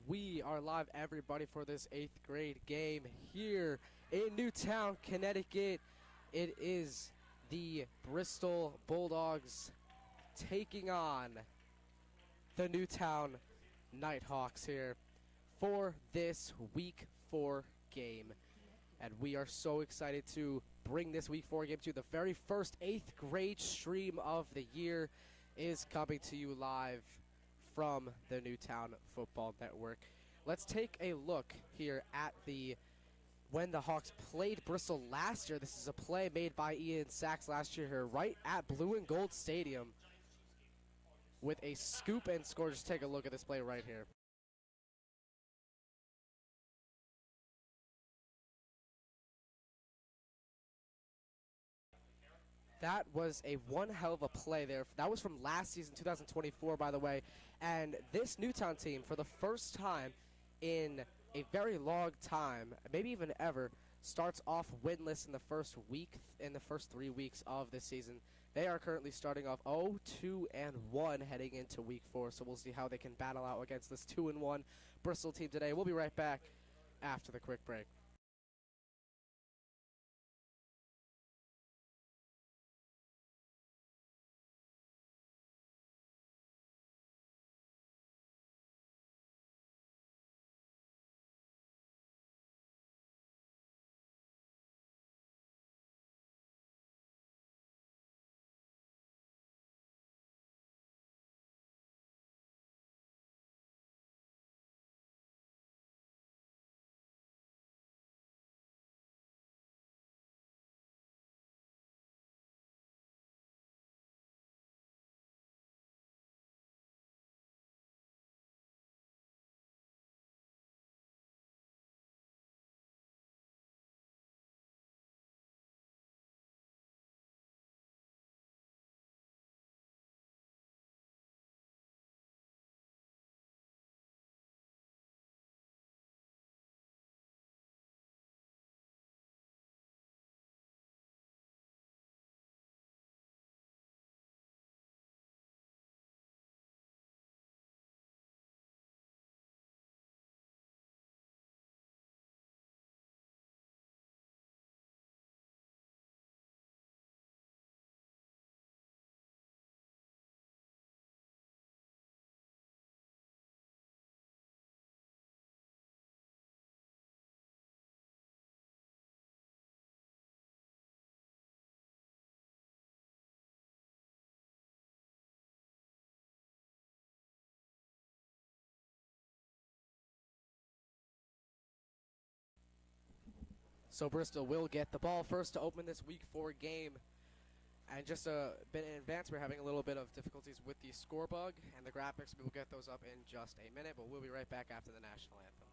we are live, everybody, for this 8th grade game here in Newtown, Connecticut. It is the Bristol Bulldogs taking on the Newtown Nighthawks here for this Week 4 game. And we are so excited to bring this Week 4 game to you. The very first 8th grade stream of the year is coming to you live from the Newtown Football Network. Let's take a look here at when the Hawks played Bristol last year. This is a play made by Ian Sachs last year here, right at Blue and Gold Stadium, with a scoop and score. Just take a look at this play right here. That was a one hell of a play there. That was from last season, 2024, by the way. And this Newtown team, for the first time in a very long time, maybe even ever, starts off winless in the first week, in the first 3 weeks of this season. They are currently starting off 0-2-1 heading into Week 4. So we'll see how they can battle out against this 2-1 Bristol team today. We'll be right back after the quick break. So Bristol will get the ball first to open this Week 4 game. And just a bit in advance, we're having a little bit of difficulties with the score bug and the graphics. We will get those up in just a minute, but we'll be right back after the national anthem.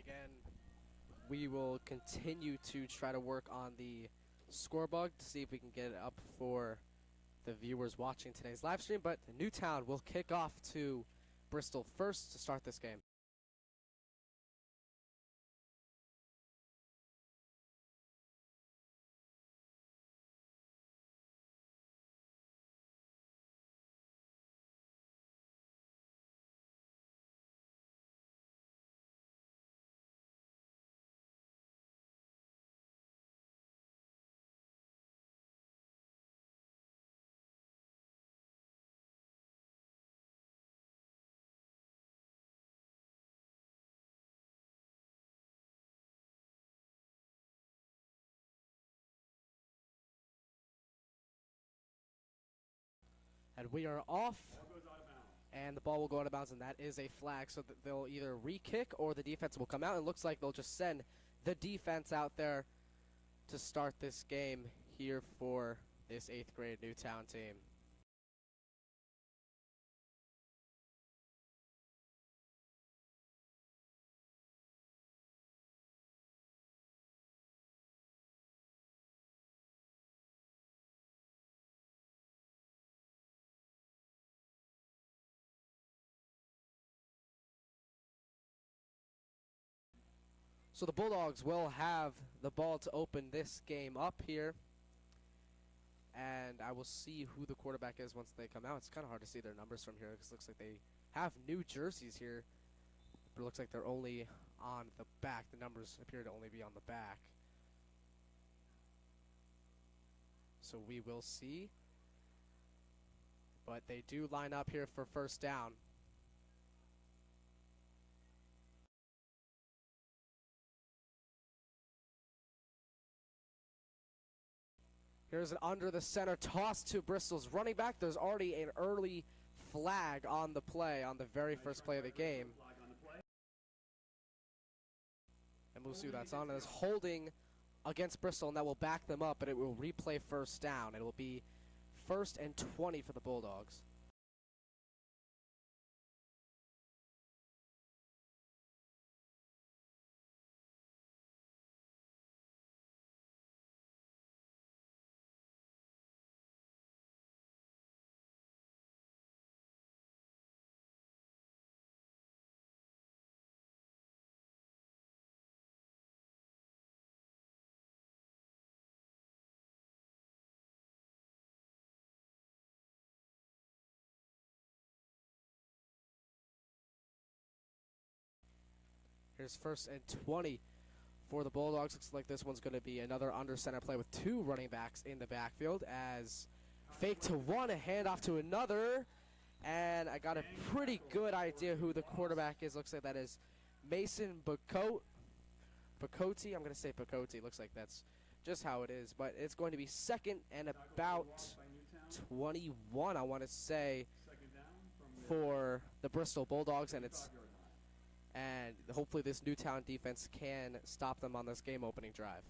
again, we will continue to try to work on the score bug to see if we can get it up for the viewers watching today's live stream. But Newtown will kick off to Bristol first to start this game. And we are off, and the ball will go out of bounds, and that is a flag. So that they'll either re-kick or the defense will come out. It looks like they'll just send the defense out there to start this game here for this 8th grade Newtown team. So the Bulldogs will have the ball to open this game up here. And I will see who the quarterback is once they come out. It's kind of hard to see their numbers from here because it looks like they have new jerseys here. But it looks like they're only on the back. The numbers appear to only be on the back. So we will see. But they do line up here for first down. Here's an under the center toss to Bristol's running back. There's already an early flag on the play on the very first play of the game. And we'll see who that's on. And it's holding against Bristol, and that will back them up, but it will replay first down. It will be 1st and 20 for the Bulldogs. Here's 1st and 20 for the Bulldogs. Looks like this one's going to be another under center play with 2 running backs in the backfield as fake to one, a handoff to another. And I got a pretty good idea who the quarterback is. Looks like that is Mason Bacote. I'm going to say Bacote. Looks like that's just how it is. But it's going to be 2nd and about 21, I want to say, for the Bristol Bulldogs. And hopefully this Newtown defense can stop them on this game-opening drive.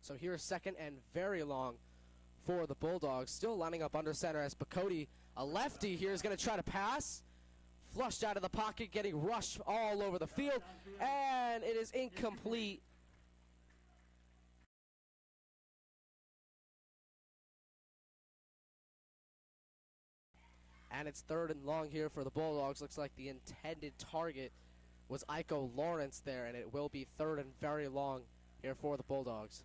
So here's 2nd and very long for the Bulldogs. Still lining up under center as Bacote, a lefty here, is going to try to pass. Flushed out of the pocket, getting rushed all over the field. And it is incomplete. And it's 3rd and long here for the Bulldogs. Looks like the intended target was Iko Lawrence there, and it will be 3rd and very long here for the Bulldogs.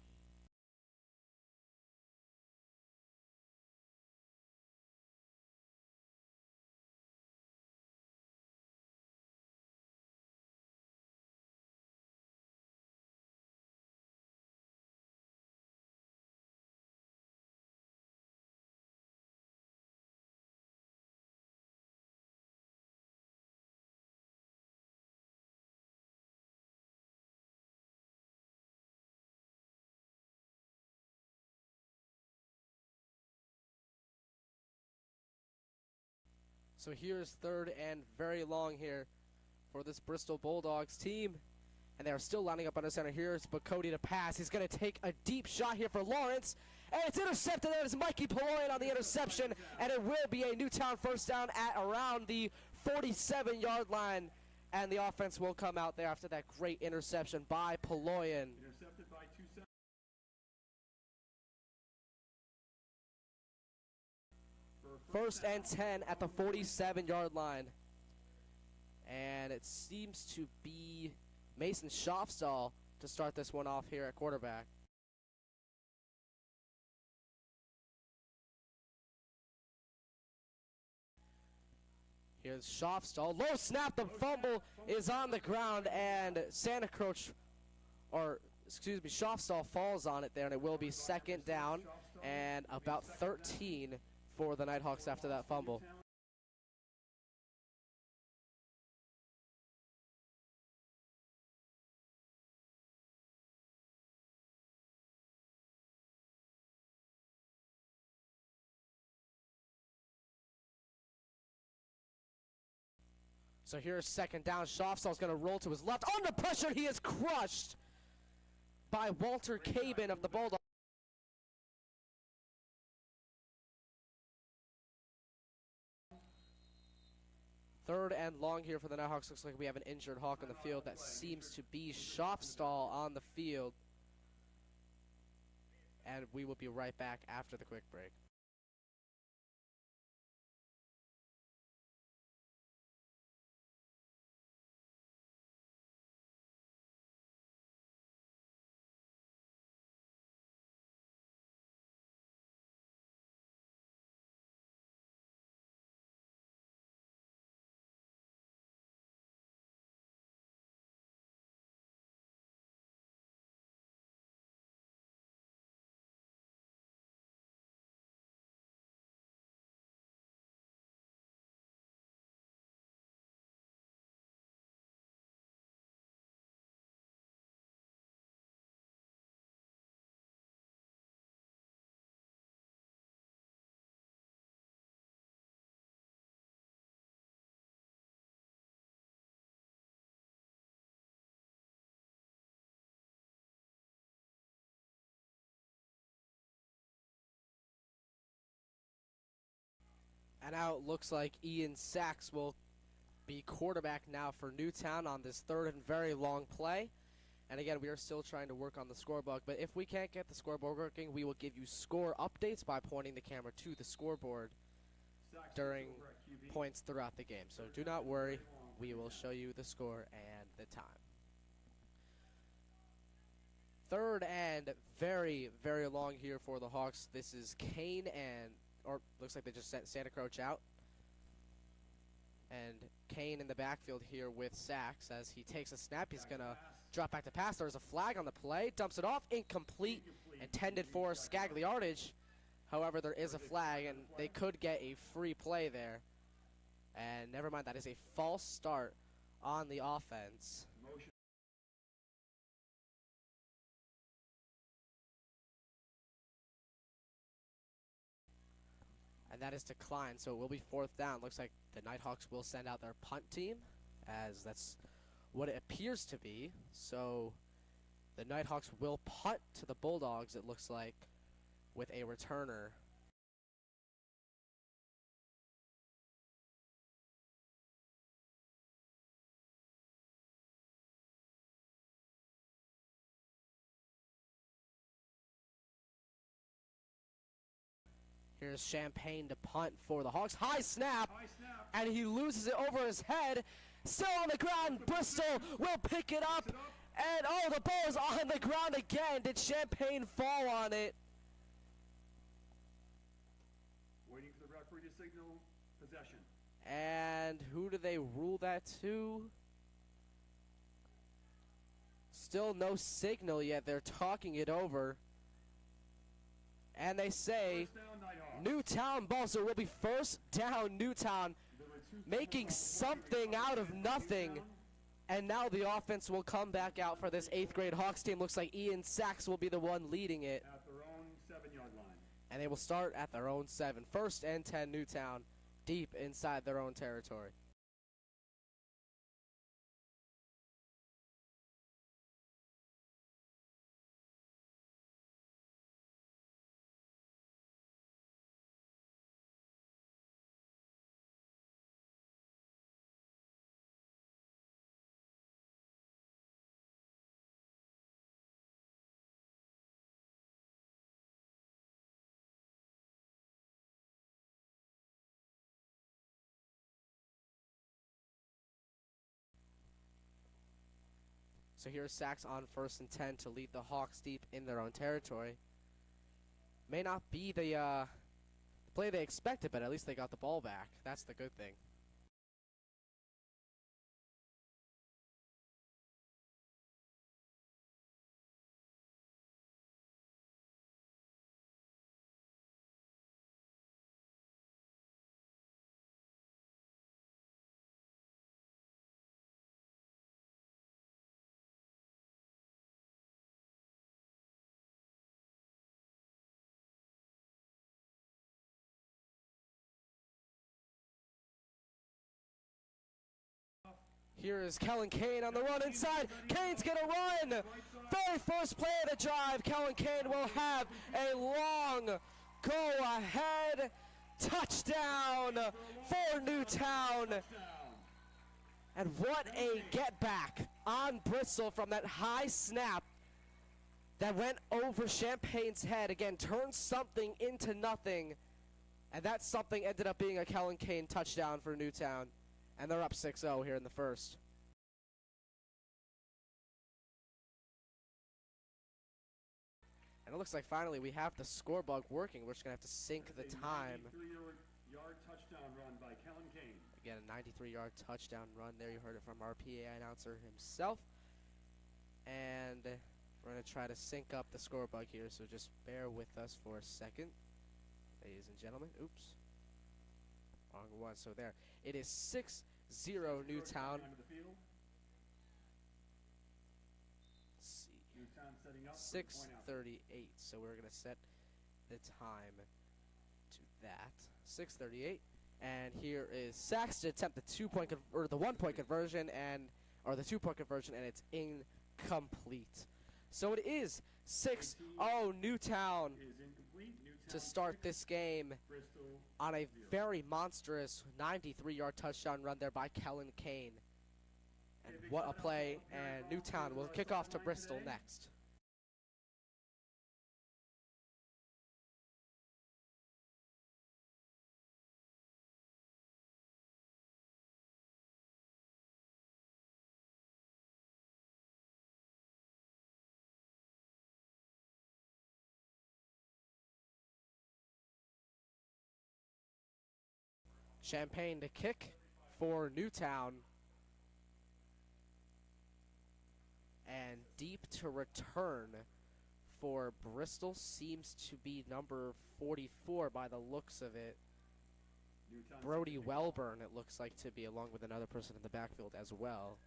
So here's third and very long here for this Bristol Bulldogs team. And they are still lining up under center. Here's Cody to pass. He's going to take a deep shot here for Lawrence. And it's intercepted. That is Mikey Poloyan on the interception. And it will be a Newtown first down at around the 47-yard line. And the offense will come out there after that great interception by Poloyan. Intercepted by 2 seconds. First and 10 at the 47-yard line. And it seems to be Mason Schofstall to start this one off here at quarterback. Here's Schofstall. Low snap, the fumble is on the ground, and Schofstall falls on it there, and it will be second down and about 13 for the Nighthawks after that fumble. So here's second down. Schofstall's going to roll to his left. Under pressure, he is crushed by Walter Cabin of the Bulldogs. Third and long here for the Nighthawks. Looks like we have an injured Hawk on the field. That seems to be Schofstall on the field. And we will be right back after the quick break. And now it looks like Ian Sachs will be quarterback now for Newtown on this third and very long play. And again, we are still trying to work on the scorebook, but if we can't get the scoreboard working, we will give you score updates by pointing the camera to the scoreboard during points throughout the game. So do not worry, we will show you the score and the time. Third and very, very long here for the Hawks. This is Kane or looks like they just sent Santa Croce out. And Kane in the backfield here with Sachs as he takes a snap. He's going to drop back to pass. There's a flag on the play. Dumps it off. Incomplete. Intended for Scagli yardage. However, there is a flag, and they could get a free play there. And never mind, that is a false start on the offense. And that is declined, so it will be fourth down. Looks like the Nighthawks will send out their punt team, as that's what it appears to be. So the Nighthawks will punt to the Bulldogs, it looks like, with a returner. Here's Champagne to punt for the Hawks. High snap, and he loses it over his head. Still on the ground. Bristol will pick it up. And, oh, the ball is on the ground again. Did Champagne fall on it? Waiting for the referee to signal possession. And who do they rule that to? Still no signal yet. They're talking it over. And they say Newtown ball, so it will be first down Newtown, making something out of nothing. And now the offense will come back out for this 8th grade Hawks team. Looks like Ian Sachs will be the one leading it. At their own 7-yard line. And they will start at their own 7. First and 10 Newtown deep inside their own territory. So here's Sachs on 1st and 10 to lead the Hawks deep in their own territory. May not be the play they expected, but at least they got the ball back. That's the good thing. Here is Kellen Kane on the run inside. Kane's gonna run. Very first play of the drive. Kellen Kane will have a long go-ahead touchdown for Newtown. And what a get back on Bristol from that high snap that went over Champagne's head. Again, turned something into nothing. And that something ended up being a Kellen Kane touchdown for Newtown. And they're up 6-0 here in the first. And it looks like finally we have the score bug working. We're just going to have to sync the time. 93-yard touchdown run by Kellen Kane. Again, a 93-yard touchdown run there. You heard it from our PA announcer himself. And we're going to try to sync up the score bug here, so just bear with us for a second. Ladies and gentlemen, oops. Wrong one, so there. It is 6-0 Newtown. Let's see. 6:38, so we're going to set the time to that. 6:38, and here is Sachs to attempt the 2-point or the 1-point conversion, or the 2-point conversion, and it's incomplete. So it is 6-0 Newtown to start this game on a very monstrous 93-yard touchdown run there by Kellen Kane. And what a play, and Newtown will kick off to Bristol next. Champagne to kick for Newtown. And deep to return for Bristol seems to be number 44 by the looks of it. Brody Welburn, it looks like to be, along with another person in the backfield as well.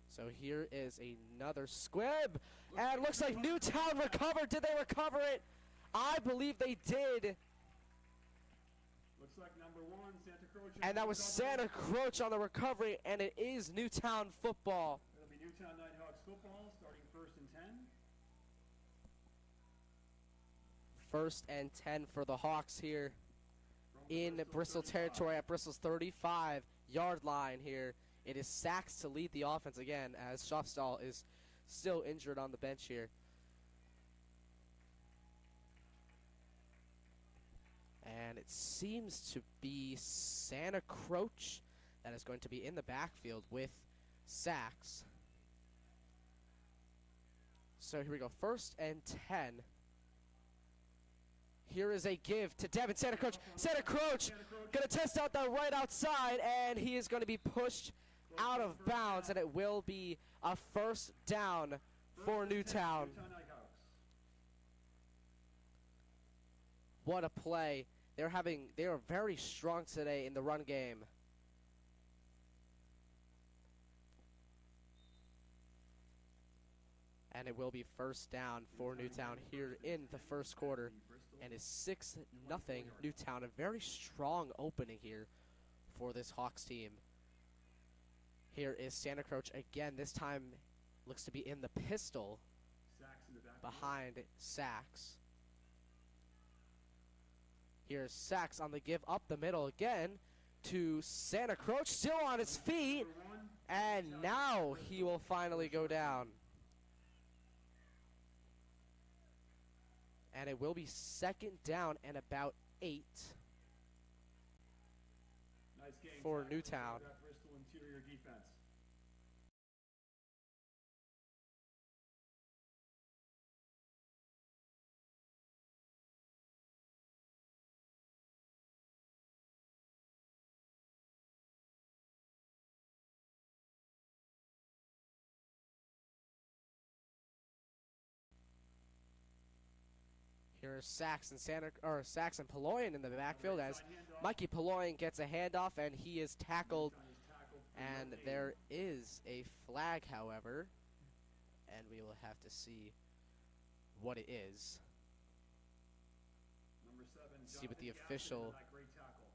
So here is another squib, and it looks like Newtown recovered. Did they recover it? I believe they did. Looks like number 1, Santa Croce. And that was Santa Croce on the recovery, and it is Newtown football. It'll be Newtown Nighthawks football, starting 1st and 10. 1st and 10 for the Hawks here in Bristol territory at Bristol's 35-yard line here. It is Sachs to lead the offense again, as Schofstall is still injured on the bench here. And it seems to be Santa Croce that is going to be in the backfield with Sachs. So here we go, 1st and 10. Here is a give to Devin Santa Croce. Santa Croce going to test out the right outside, and he is going to be pushed out of bounds, and it will be a 1st down for Newtown. What a play. They are very strong today in the run game. And it will be first down for Newtown here in the first quarter. And it's 6-0 Newtown. A very strong opening here for this Hawks team. Here is Santa Croce again. This time looks to be in the pistol behind Sachs. Here's Sachs on the give up the middle again to Santa Croce, still on his feet. And now he will finally go down. And it will be second down and about 8 for Newtown. Bristol interior defense. Here's Sachs and Paloyan in the backfield as Mikey Paloyan gets a handoff and he is tackled. And there is a flag, however, and we will have to see what it is. See what the official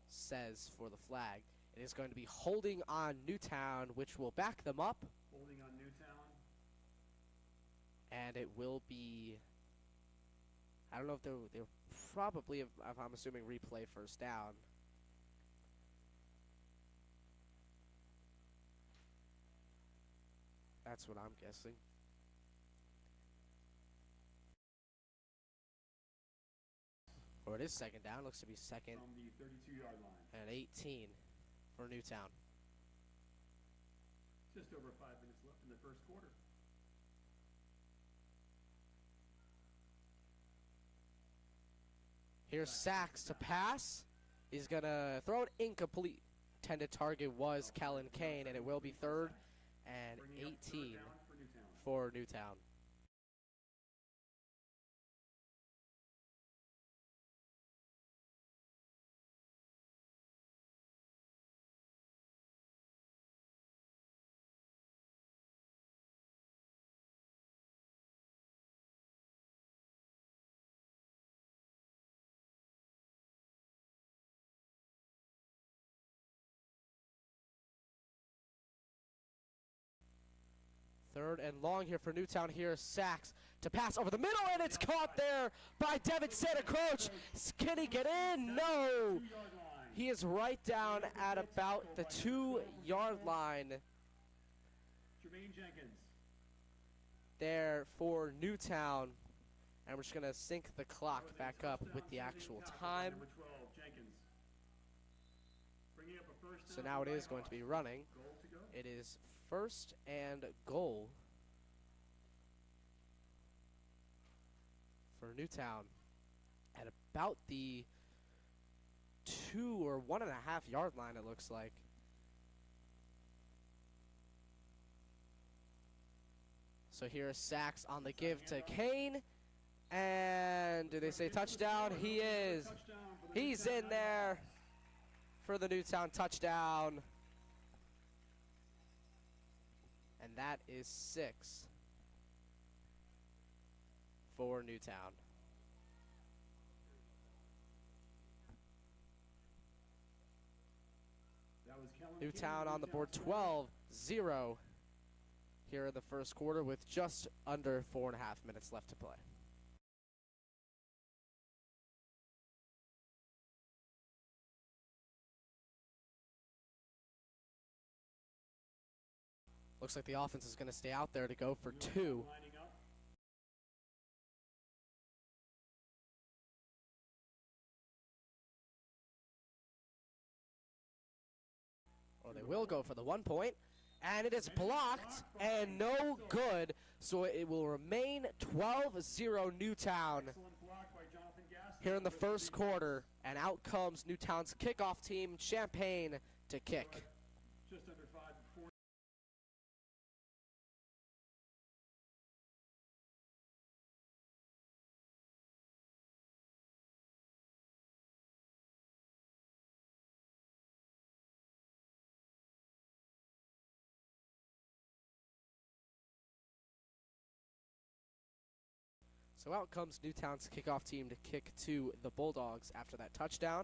says for the flag. It is going to be holding on Newtown, which will back them up. Holding on Newtown. And it will be, I don't know if they'll probably, if I'm assuming, replay first down. That's what I'm guessing. Or it is second down. Looks to be second From the 32-yard line. and 18 for Newtown. Just over 5 minutes left in the first quarter. Here's Sachs to pass. He's going to throw it incomplete. Intended target was Kellen Kane, and it will be third and 18 for Newtown. Third and long here for Newtown. Here's Sachs to pass over the middle, and it's caught there by Devin Santa Croce. Can he get in? No. He is right down at about the 2-yard line Jermaine Jenkins. there for Newtown. And we're just going to sync the clock back up with the actual time. Number 12, Jenkins. Bringing up a first So down now for it is going to be running. Goal to go. It is first and goal for Newtown at about the 2 or 1.5 yard line, it looks like. So here's Sachs on the give to Kane. And do they say touchdown? He is. He's in there for the Newtown touchdown. And that is 6 for Newtown. That was Kellen Newtown King, on the board Newtown's 12-0 here in the first quarter with just under 4.5 minutes left to play. Looks like the offense is going to stay out there to go for 2. lining up. Or they will go for the 1 point. And it is blocked and no good. So it will remain 12-0 Newtown Excellent block by Jonathan Gaston. here in the first quarter. And out comes Newtown's kickoff team, Champaign, to kick. Just under So out comes Newtown's kickoff team to kick to the Bulldogs after that touchdown.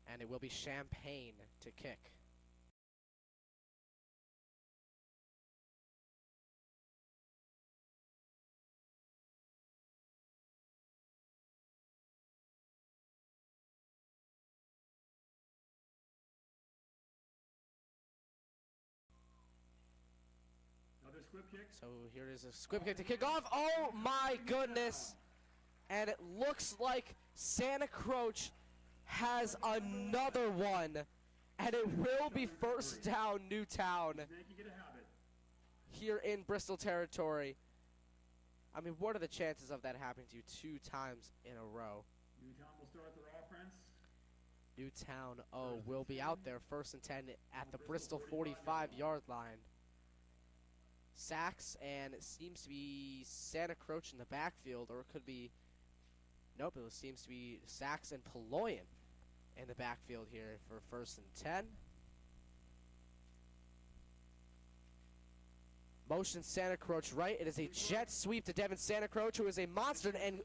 And it will be Champagne to kick. Another squib kick. So here is a squib kick to kick off. Oh my goodness! And it looks like Santa Croce has another one. And it will be first down Newtown Making it a habit. here in Bristol territory. I mean, what are the chances of that happening to you 2 times in a row? Newtown will start their offense. Newtown, will be out there first and 10 at the Bristol 45-yard line. Sacks, and it seems to be Santa Croce in the backfield, or it could be, nope, it seems to be Sacks and Paloyan in the backfield here for first and 10. Motion Santa Croce right. It is a jet sweep to Devin Santa Croce, who is a monster, and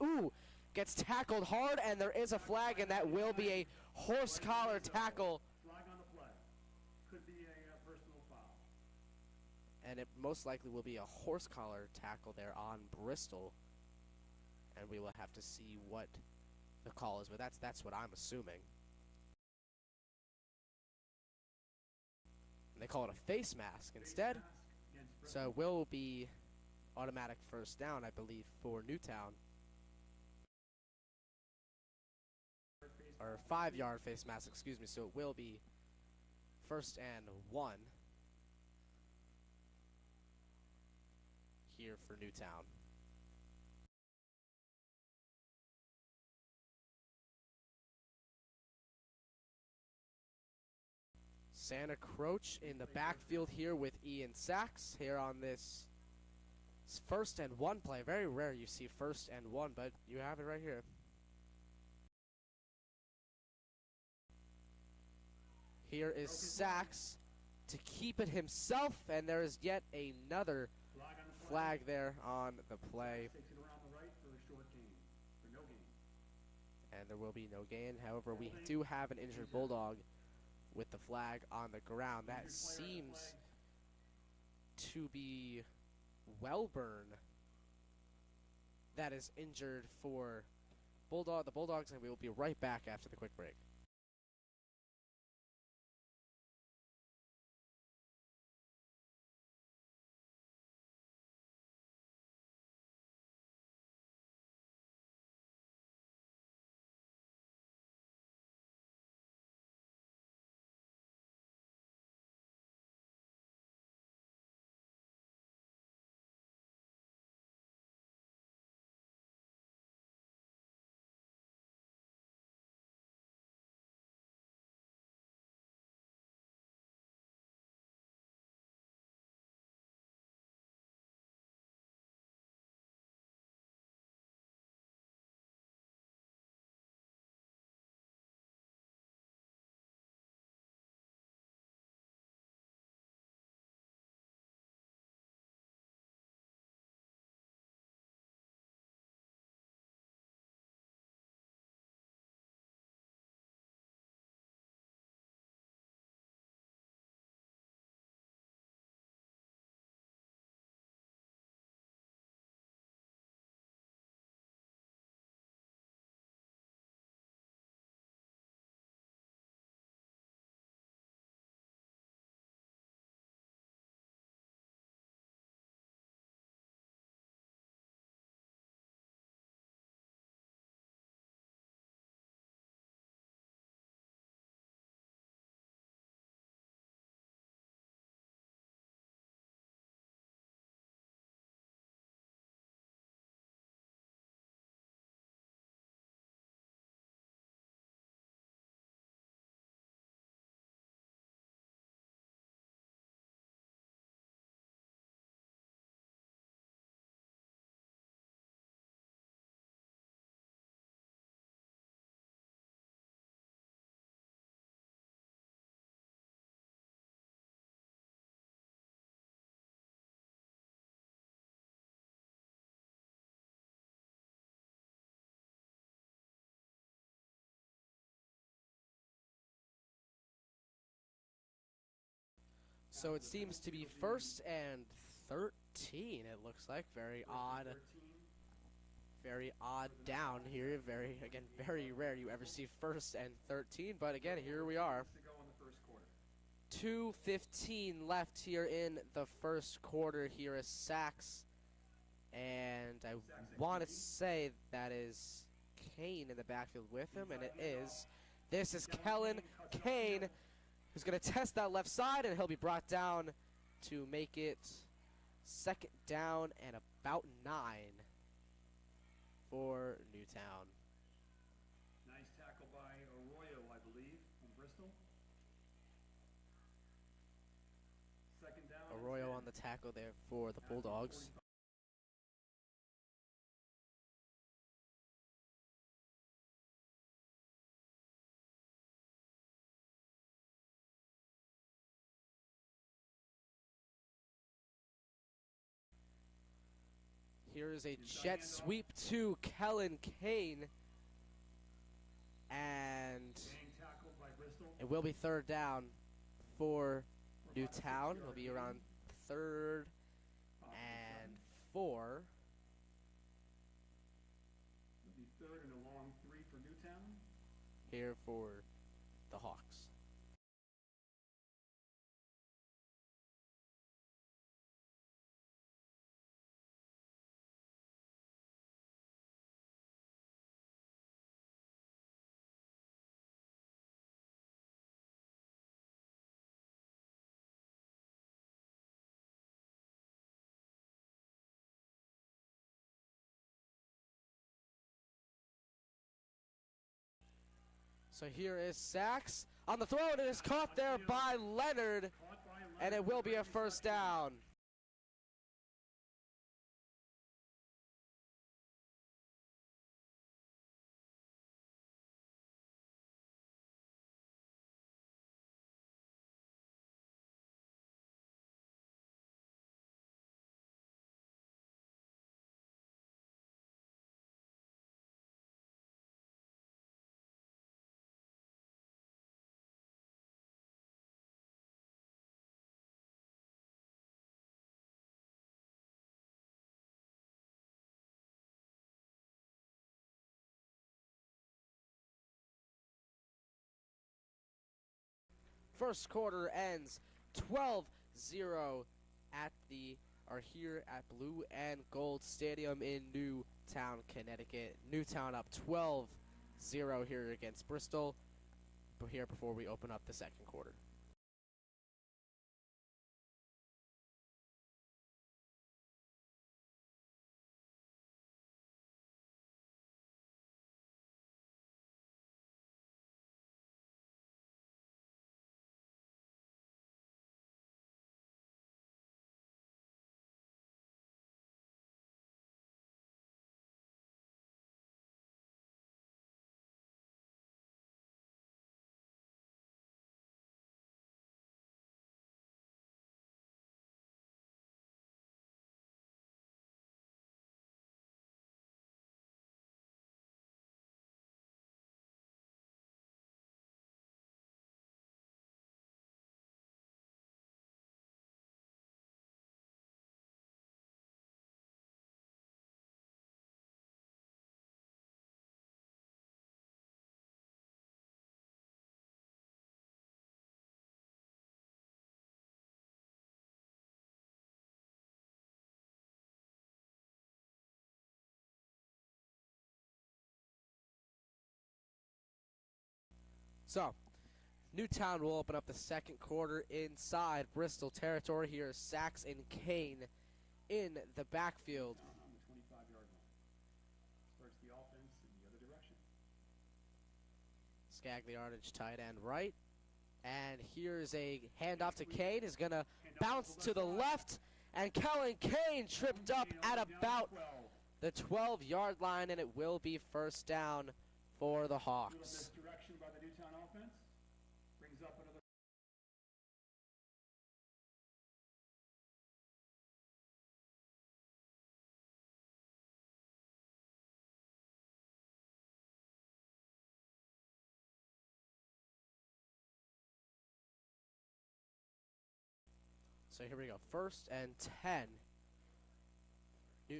gets tackled hard, and there is a flag, and that will be a horse collar tackle. Flag on the play. Could be a personal foul. And it most likely will be a horse collar tackle there on Bristol. And we will have to see what the call is, but that's what I'm assuming. And they call it a face mask instead. So it will be automatic first down, I believe, for Newtown. Or 5-yard face mask, excuse me. So it will be first and 1 here for Newtown. Santa Croce in the backfield here with Ian Sachs here on this first and 1 play. Very rare you see first and 1, but you have it right here. Here is Sachs to keep it himself, and there is yet another flag there on the play. Takes it around the right for a short gain. For no gain. And there will be no gain. However, we do have an injured Bulldog with the flag on the ground. That seems to be Welburn that is injured for the Bulldogs, and we will be right back after the quick break. So it seems to be 1st and 13, it looks like. Very odd. 13. Very odd down here. Very rare you ever see 1st and 13. But again, here we are. To go in the first quarter. 2:15 left here in the first quarter here is Sachs. And I want to say that is Kane in the backfield with him, and it is. This is Kellen Kane, who's going to test that left side, and he'll be brought down to make it 2nd down and about 9 for Newtown. Nice tackle by Arroyo, I believe, from Bristol. 2nd down. Arroyo on the tackle there for the Bulldogs. Here is a jet sweep to Kellen Kane. And Tackled by Bristol. it will be 3rd down for Newtown. It'll be around 3rd and 4. It'll be 3rd and a long 3 for Newtown. Here for the Hawks. So here is Sachs on the throw, and it is caught there by Leonard, and it will be a 1st down. First quarter ends 12-0 here at Blue and Gold Stadium in Newtown, Connecticut. Newtown up 12-0 here against Bristol. But here before we open up the 2nd quarter. So, Newtown will open up the 2nd quarter inside Bristol territory. Here is Sachs and Kane in the backfield. On the 25-yard line. Starts the offense in the other direction. Scagliardage tight end right. And here's a handoff to Kane. Is going to bounce to the left. And Kellen Kane tripped up at about the 12-yard line, and it will be 1st down for the Hawks. Misdirection by the Newtown offense. Brings up another. So here we go. 1st and 10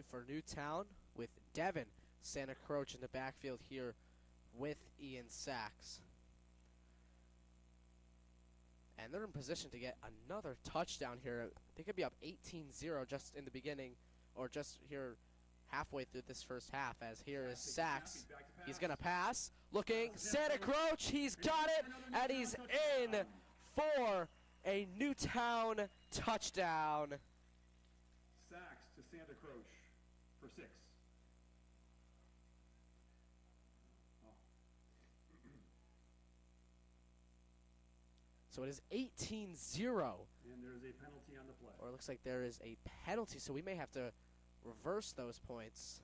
for Newtown with Devin Santa Croce in the backfield here with Ian Sachs. And they're in position to get another touchdown here. They could be up 18-0 just in the beginning, or just here halfway through this first half, as here is Sachs. He's going to pass. Looking, Santa Croce, he's got it, and he's in for a Newtown touchdown. Sachs to Santa Croce for 6. So it is 18-0. And there's a penalty on the play. Or it looks like there is a penalty, so we may have to reverse those points.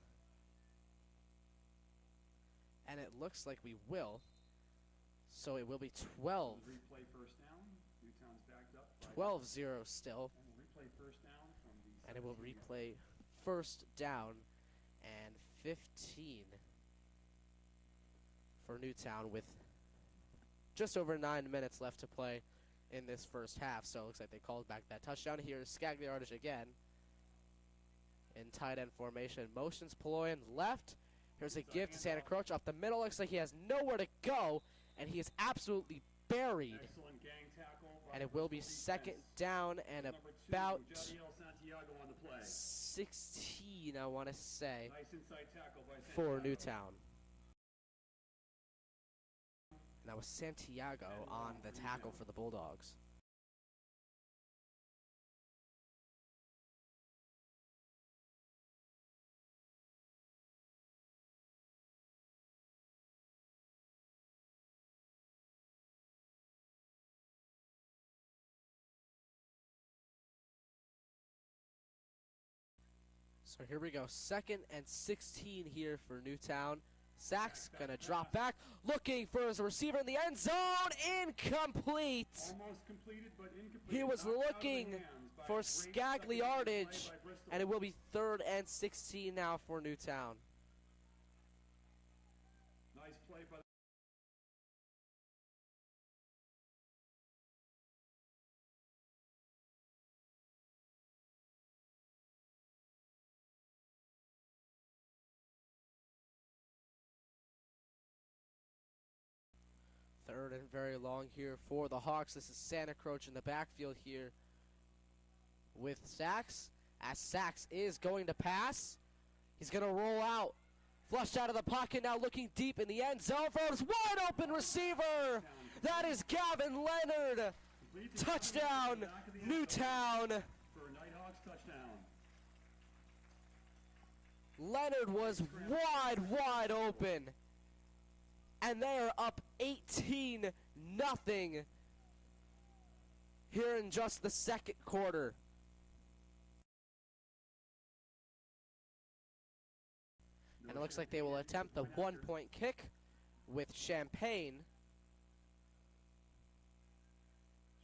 And it looks like we will. So it will be 12. Replay first down. Newtown's backed up. 12-0 still. And we'll replay first down from the And it will replay first down and 15 for Newtown with just over 9 minutes left to play in this first half. So it looks like they called back that touchdown. Here's Scagliardi again in tight end formation. Motions Paloyan left. Here's a give to Santa Croce up the middle. Looks like he has nowhere to go, and he is absolutely buried. excellent gang tackle by And it will be Bristol 2nd defense. down and Number 2, about Jadiel Santiago on the play. 16, I want to say, Nice inside tackle by for Santiago. Newtown. And that was Santiago on the tackle for the Bulldogs. So here we go, 2nd and 16 here for Newtown. Sachs gonna drop back, looking for his receiver in the end zone, incomplete. Almost completed, but incomplete. He was Knocked out of the looking hands by for great secondary play Scagliardi, by Bristol. and it will be 3rd and 16 now for Newtown. Nice play by Third and very long here for the Hawks. This is Santa Croce in the backfield here with Sachs. As Sachs is going to pass, he's going to roll out. Flushed out of the pocket, now looking deep in the end zone for his wide open receiver. That is Gavin Leonard. complete to Touchdown, back of the end zone Newtown. for a Nighthawks touchdown. Leonard was wide open. And they are up 18-0 here in just the 2nd quarter. And it looks like they will attempt the 1-point kick with Champagne.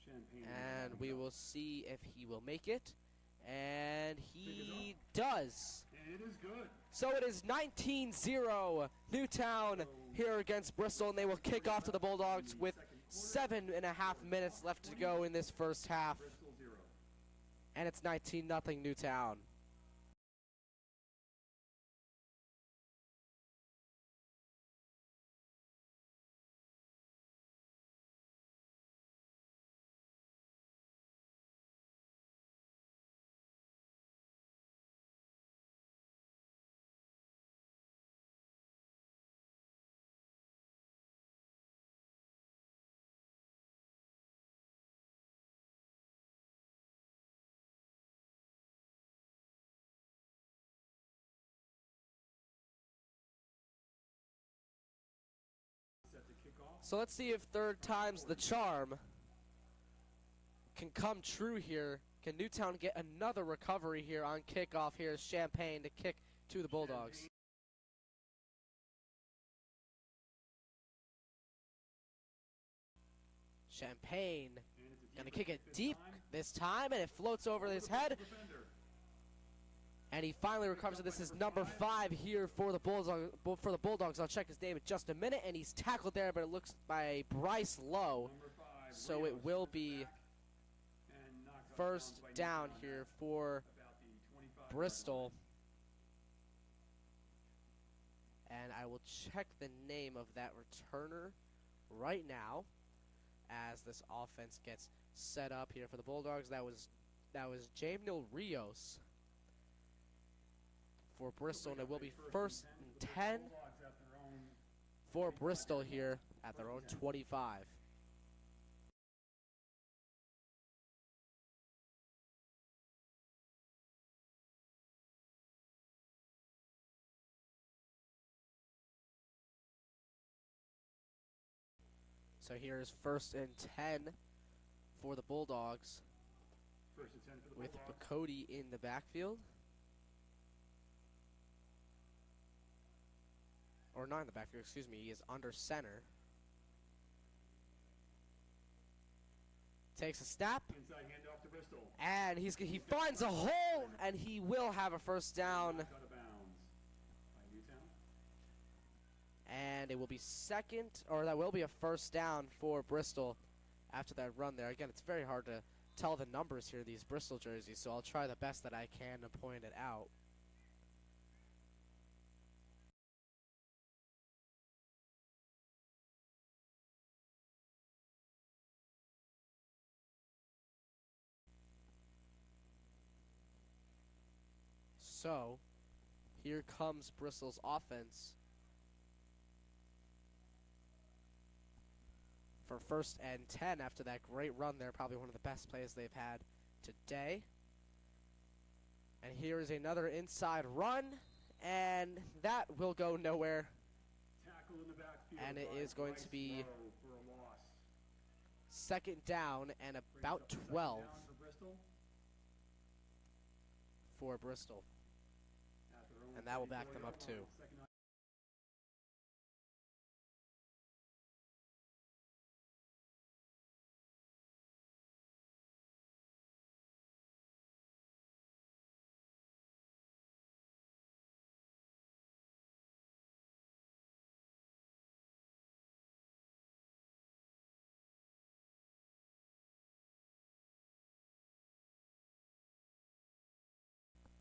Champagne. And we will see if he will make it. And he does. And it is good. So it is 19-0 Newtown here against Bristol, and they will kick off to the Bulldogs with 7.5 minutes left to go in this first half. Bristol 0. And it's 19-0 Newtown. Set to kick off. So let's see if third time's the charm can come true here. Can Newtown get another recovery here on kickoff? Here's Champagne to kick to the Bulldogs. Champagne gonna kick it deep this time, and it floats over his head. And he finally recovers it. This is number 5 here for the Bulldogs. I'll check his name in just a minute, and he's tackled there, but it looks by Bryce Lowe. Number 5. So it will be first down here for About the 25 Bristol. And I will check the name of that returner right now as this offense gets set up here for the Bulldogs. That was Jamil Rios for Bristol, and it will be first and 10 for Bristol here at their own 25. So here's first and 10 for the Bulldogs First and 10 for the with Bulldogs. Cody in the backfield. Or not in the backfield, excuse me, he is under center. Takes a snap, Inside handoff to Bristol. and he finds a hole, and he will have a first down. Knocked out of bounds by Newtown. And it will be that will be a first down for Bristol after that run there. Again, it's very hard to tell the numbers here, these Bristol jerseys, so I'll try the best that I can to point it out. So, here comes Bristol's offense for first and 10 after that great run there. Probably one of the best plays they've had today. And here is another inside run, and that will go nowhere. Tackle in the backfield. And it by is going to Bryce be Rowe for a loss. second down and Brings about up second 12 down for Bristol for Bristol. at their own And that will back them 34-yard up too. line. Second and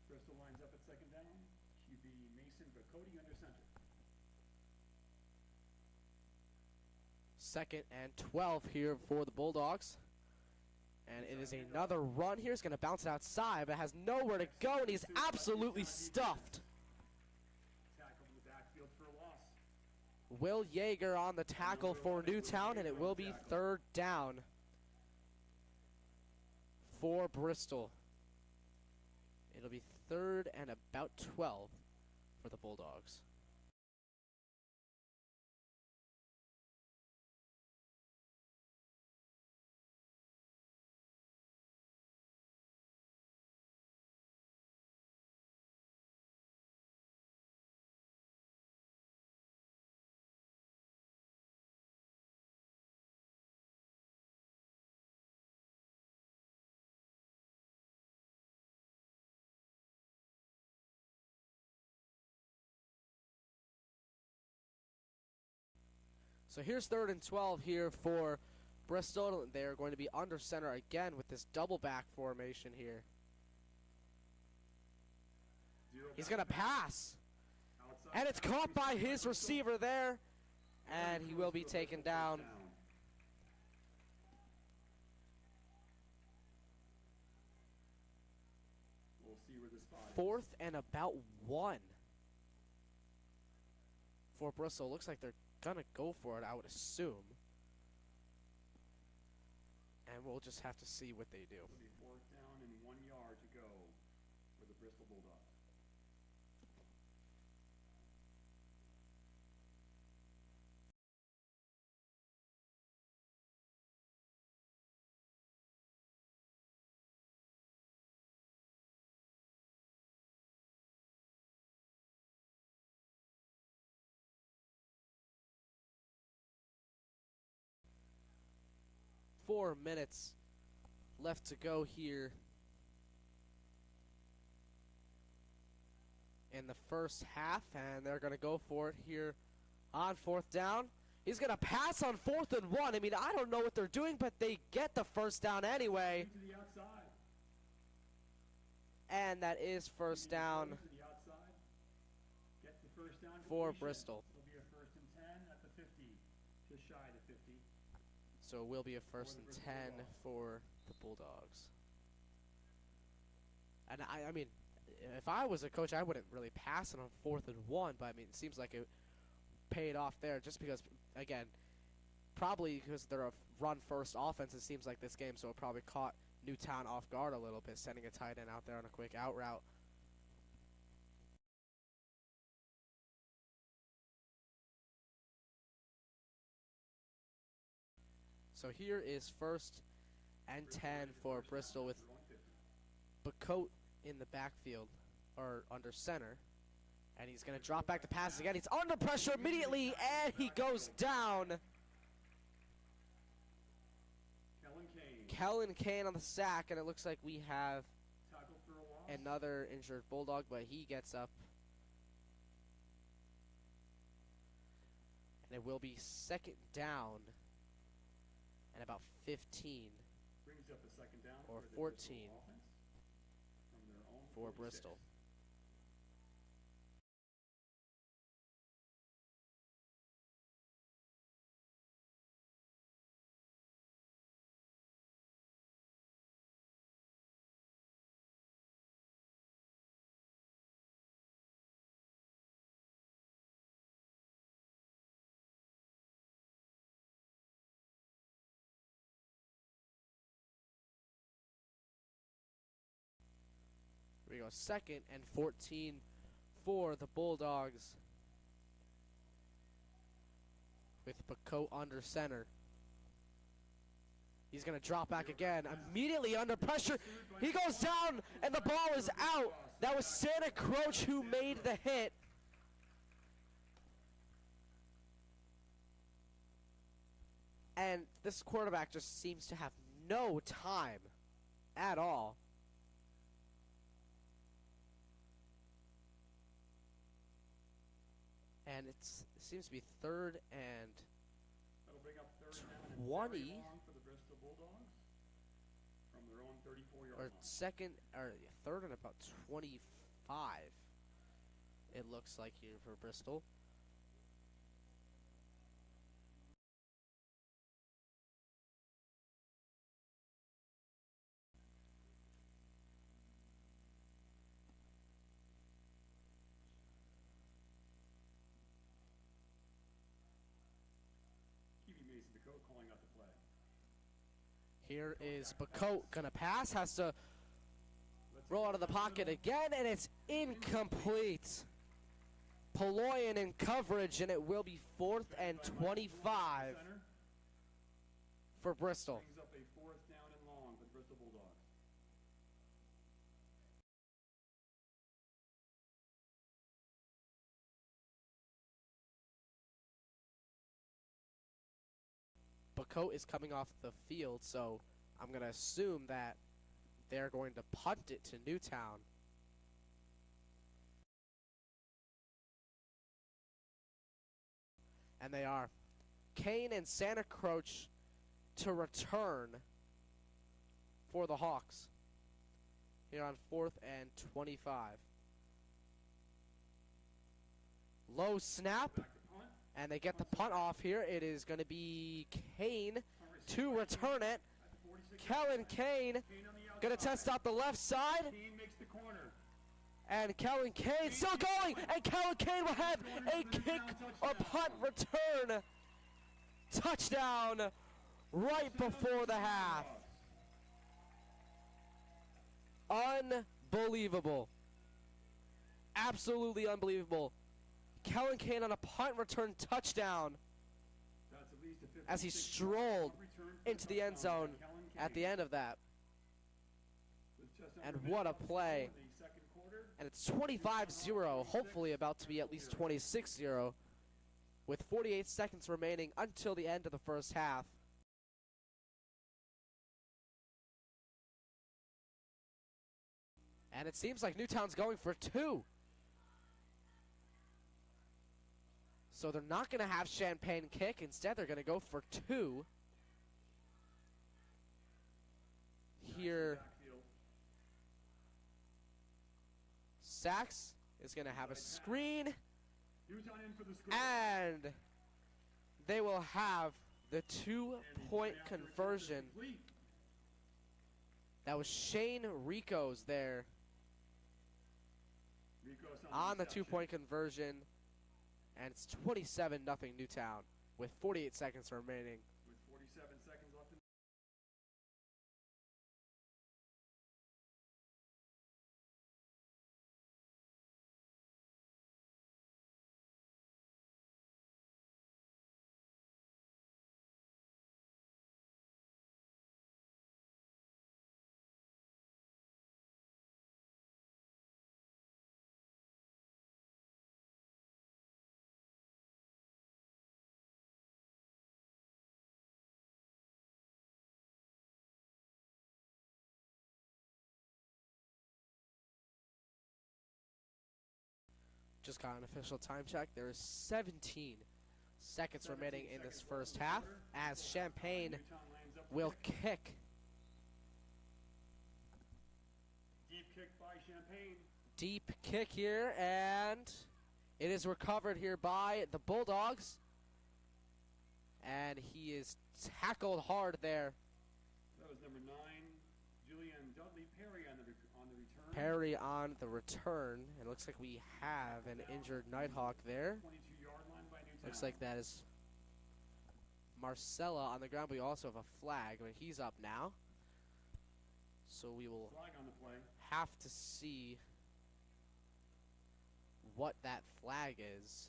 Bristol lines up at second down. QB Mason, but Cody under center. Second and 12 here for the Bulldogs. And it is another run here. He's going to bounce it outside, but has nowhere to go, and he's absolutely stuffed. Tackle in the backfield for a loss. Will Yeager on the tackle for Newtown, and it will be third down for Bristol. It'll be third and about 12 for the Bulldogs. So here's third and 12 here for Bristol. They're going to be under center again with this double back formation here. He's going to pass. Outside And it's tackle caught by received his Bristol. receiver there. And he will be taken down. We'll see where the spot is. Fourth and about 1 for Bristol. Looks like they're going to go for it, I would assume. And we'll just have to see what they do. It'll be fourth down and 1 yard to go for the Bristol Bulldogs. Four minutes left to go here in the first half, and they're going to go for it here on fourth down. He's going to pass on 4th and 1. I mean, I don't know what they're doing, but they get the first down anyway. To the outside. And that is first down To the outside. Gets the first down for completion. Bristol. It'll be a 1st and 10 at the 50, just shy of the 50. So it will be a first the and Bristol 10 Bulldogs. for the Bulldogs. And I mean, if I was a coach, I wouldn't really pass it on 4th and 1, but I mean, it seems like it paid off there just because, again, probably because they're a run-first offense, it seems like this game, so it probably caught Newtown off guard a little bit, sending a tight end out there on a quick out route. So here is 1st and 10 for Bristol with Bacote in the backfield, or under center. And he's going to drop back the pass again. He's under pressure immediately, and he goes down. Kellen Kane on the sack, and it looks like we have another injured Bulldog, but he gets up. And it will be 2nd down and about 15 Brings up a 2nd down or for the 14 Bristol offense from their own for 46. Bristol. Here we go, 2nd and 14 for the Bulldogs with Bacote under center. He's going to drop back again, immediately under pressure. He goes down, and the ball is out. That was Santa Croce who made the hit. And this quarterback just seems to have no time at all. And it seems to be 3rd and That'll bring up 3rd down and 20. very long for the Bristol Bulldogs from their own 34-yard Or line. 3rd and about 25. It looks like here for Bristol. Calling out the play. Here is Bacote gonna pass, has to roll out of the pocket again, and it's incomplete. Poloyan in coverage, and it will be 4th and 25 for Bristol. Brings up a 4th down and long for the Bristol Bulldogs. Bacote is coming off the field, so I'm going to assume that they're going to punt it to Newtown. And they are. Kane and Santa Croce to return for the Hawks here on 4th and 25. Low snap. And they get the punt off here. It is going to be Kane to return it. Kellen Kane going to test out the left side. And Kellen Kane still going. And Kellen Kane will have a kick or punt return touchdown right before the half. Unbelievable. Absolutely unbelievable. Kellen Kane on a punt return touchdown as he strolled into the end zone at the end of that. And what a play. And it's 25-0, hopefully about to be at least 26-0, with 48 seconds remaining until the end of the first half. And it seems like Newtown's going for 2. So they're not going to have Champagne kick. Instead, they're going to go for 2. Here Sachs is going to have a screen, Newtown in for the screen. and they will have the 2-point conversion. That was Shane Rico's there on the 2-point conversion, and it's 27-0 Newtown with 48 seconds remaining. With 47 seconds left in Just got an official time check. There is 17 seconds remaining in this first half as Champaign Newtown lands up will kick. deep kick by Champaign. Deep kick here, and it is recovered here by the Bulldogs. And he is tackled hard there. That was number 9, Julian Dudley Perry on the return. Perry on the return. It looks like we have an injured Nighthawk there. 22-yard line by Newtown. Looks like that is Marcella on the ground, but we also have a flag. I mean, he's up now. So we will Flag on the play. have to see what that flag is.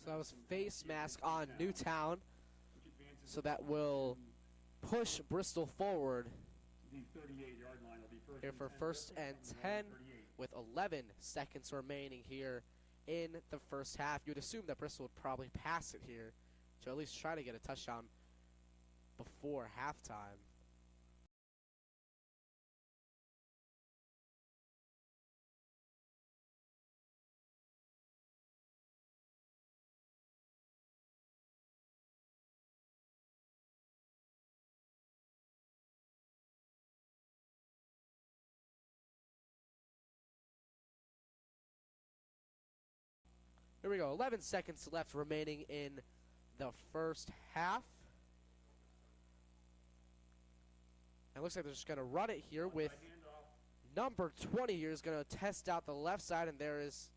So that was face mask on Newtown. So that will push Bristol forward The 38-yard line will be first here and for 10. first and Bristol 10 from the 38. with 11 seconds remaining here in the first half. You would assume that Bristol would probably pass it here to at least try to get a touchdown before halftime. Here we go, 11 seconds left remaining in the first half. It looks like they're just going to run it here with number 20 here is going to test out the left side, and there is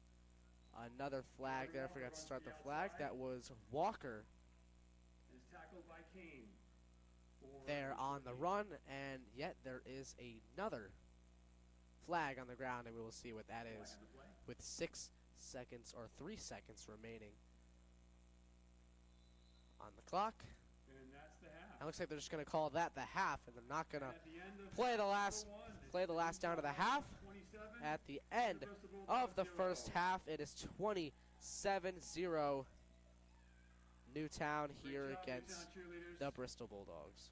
another flag there. I forgot to start the flag. That was Walker Is tackled by Kane. there on the run, and yet there is another flag on the ground, and we will see what that is with 6 seconds or 3 seconds remaining on the clock. And that's the half. It looks like they're just going to call that the half, and they're not going to At the end of play the half last number one, down to the half. 27. At the end of the first half, it is 27-0 Newtown here Great job, against Newtown cheerleaders. the Bristol Bulldogs.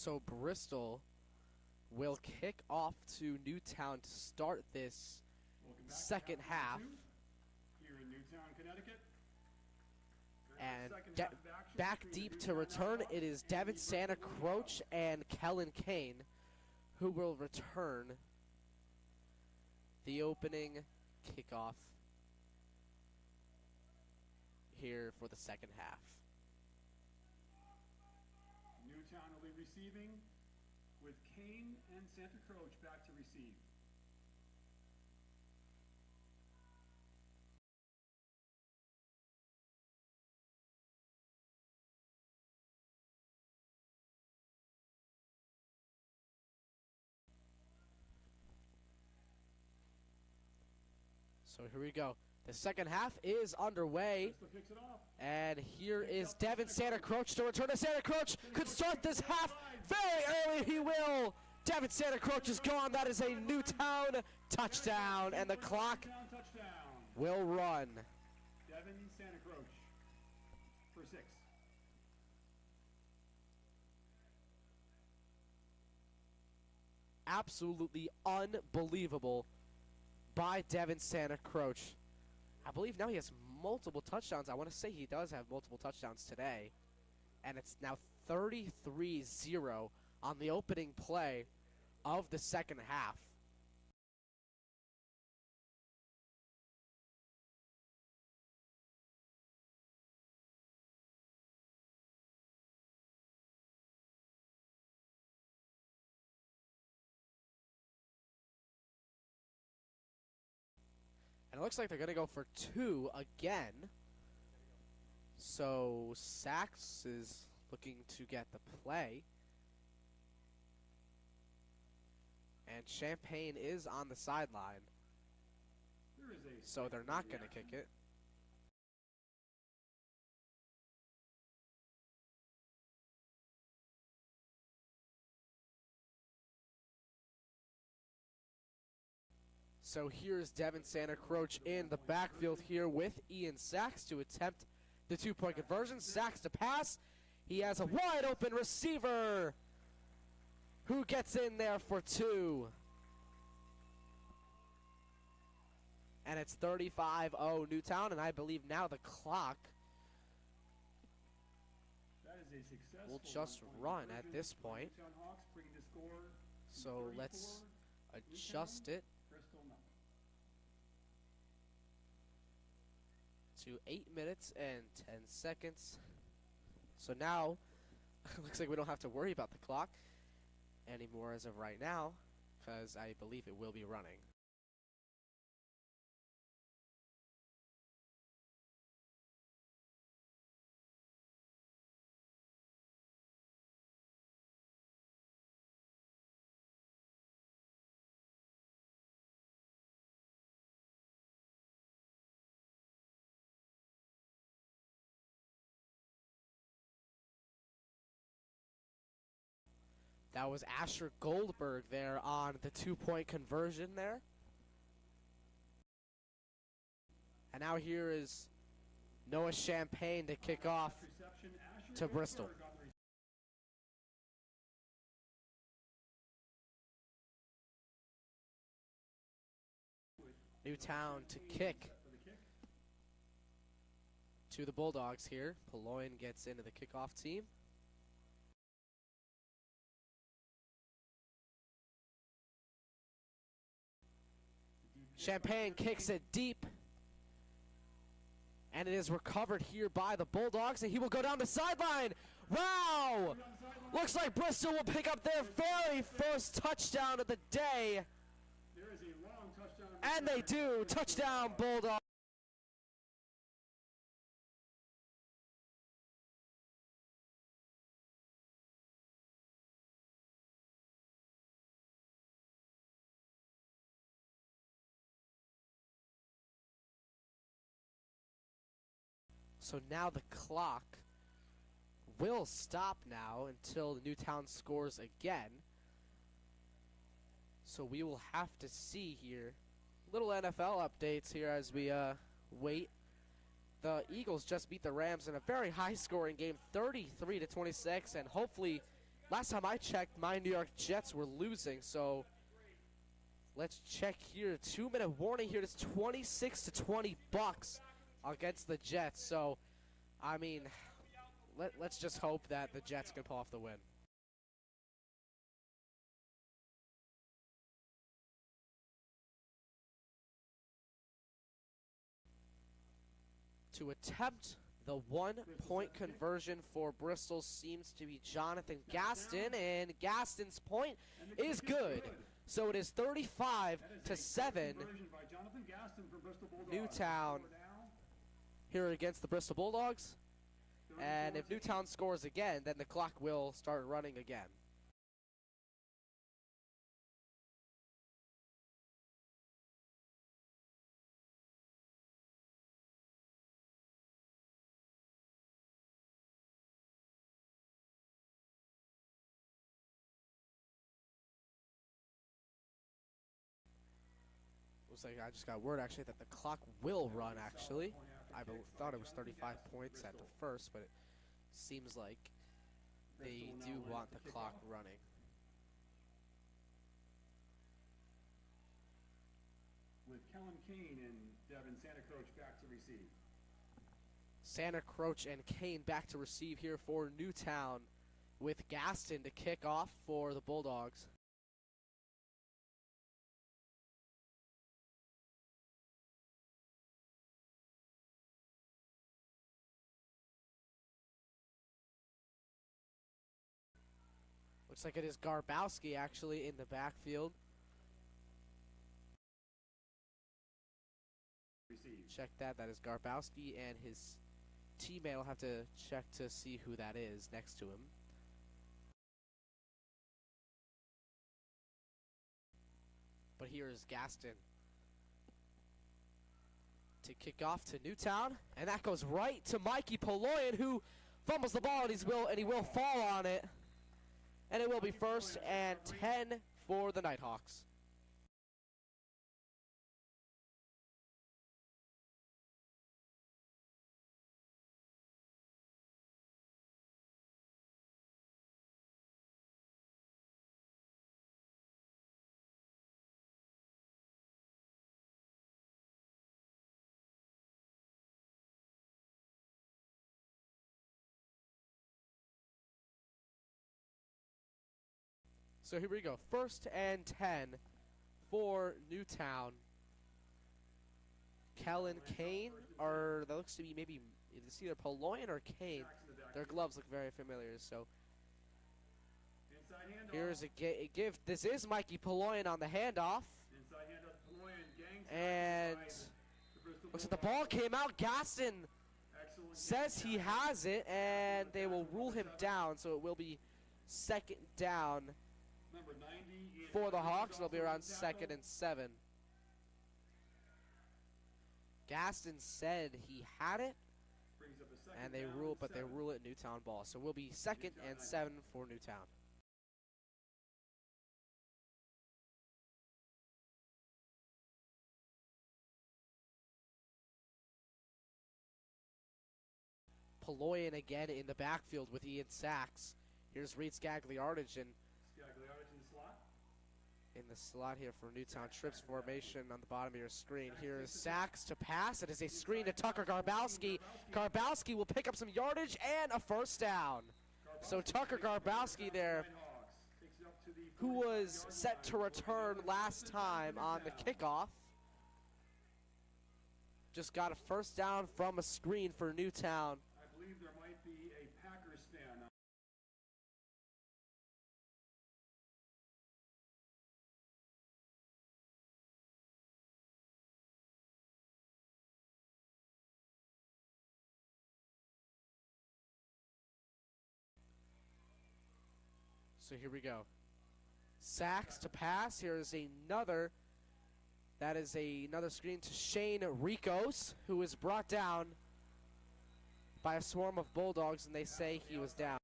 So Bristol will kick off to Newtown to start this Welcome back to second half. number 2 here in Newtown, Connecticut. And Second half of action back between the deep to Newtown return, Nighthawks it is and Devin the Santa Bristol Croce Bulldogs. and Kellen Kane who will return the opening kickoff here for the second half. Newtown will be receiving with Kane and Santa Croce back to receive. So here we go. The second half is underway. Bristol kicks it off. And here is Devin Santa Croce to return to Santa Croce. Could start this half very early. He will. Devin Santa Croce is gone. That is a Newtown touchdown. And the clock Newtown touchdown. will run. Devin Santa Croce for 6. Absolutely unbelievable by Devin Santa Croce. I believe now he has multiple touchdowns. I want to say he does have multiple touchdowns today. And it's now 33-0 on the opening play of the second half. And it looks like they're going to go for 2 again. So Sachs is looking to get the play. And Champagne is on the sideline. There is a So they're not going to reaction. kick it. So here's Devin Santa Croce in the backfield here with Ian Sachs to attempt the 2-point conversion. Sachs to pass. He has a wide open receiver who gets in there for 2. And it's 35-0 Newtown, and I believe now the clock That is a successful will just one-point run conversion at this by point. Newtown Hawks, bringing the score to So 34, let's adjust it Bristol nothing. to 8 minutes and 10 seconds. So now, looks like we don't have to worry about the clock anymore as of right now, because I believe it will be running. That was Asher Goldberg there on the 2-point conversion there. And now here is Noah Champagne to kick off Reception, Asher to Bristol. Goldberg on the Newtown to kick for the kick. to the Bulldogs here. Paloyne gets into the kickoff team. Champagne kicks it deep. And it is recovered here by the Bulldogs, and he will go down the sideline. Wow! Looks like Bristol will pick up their very first touchdown of the day. There is a long touchdown. And they do. Touchdown, Bulldogs. So now the clock will stop now until Newtown scores again. So we will have to see here. Little NFL updates here as we wait. The Eagles just beat the Rams in a very high-scoring game, 33-26, and hopefully last time I checked, my New York Jets were losing, so let's check here. 2-minute warning here. It's 26-20 Bucks against the Jets. So, I mean, let's just hope that the Jets can pull off the win. To attempt the 1-point conversion for Bristol seems to be Jonathan Gaston, and Gaston's point is good. So it is 35-7. Newtown here against the Bristol Bulldogs. And if Newtown scores again, then the clock will start running again. Looks like I just got word actually that the clock will run actually. I thought it was 35 points at the first, but it seems like they do want the clock running. With Kellen Kane and Devin Santa Croce back to receive. Santa Croce and Kane back to receive here for Newtown, with Gaston to kick off for the Bulldogs. Looks like it is Garbowski actually in the backfield. Check that. That is Garbowski, and his teammate will have to check to see who that is next to him. But here is Gaston to kick off to Newtown, and that goes right to Mikey Poloyan, who fumbles the ball, and he will fall on it. And it will be 1st and 10 for the Nighthawks. So here we go. 1st and 10 for Newtown. Kellen Kane, or that looks to be maybe it's either Poloyan or Kane. Their gloves look very familiar. So here's a give. This is Mikey Poloyan on the handoff. And looks like the ball came out. Gaston says he has it, and they will rule him down. So it will be 2nd down for the Hawks. It'll be around 2nd and 7. Gaston said he had it, and they rule it Newtown ball. So we'll be 2nd and 7 for Newtown. Poloyan again in the backfield with Ian Sachs. Here's Reed Scagliardage in the slot here for Newtown. Trips formation on the bottom of your screen. Here is Sachs to pass. It is a screen to Tucker Garbowski. Garbowski will pick up some yardage and a 1st down. So Tucker Garbowski there, who was set to return last time on the kickoff, just got a 1st down from a screen for Newtown. I believe there might be a Packers fan. So here we go. Sachs to pass. Here is another. That is another screen to Shane Ricos, who is brought down by a swarm of Bulldogs, and they say he was down.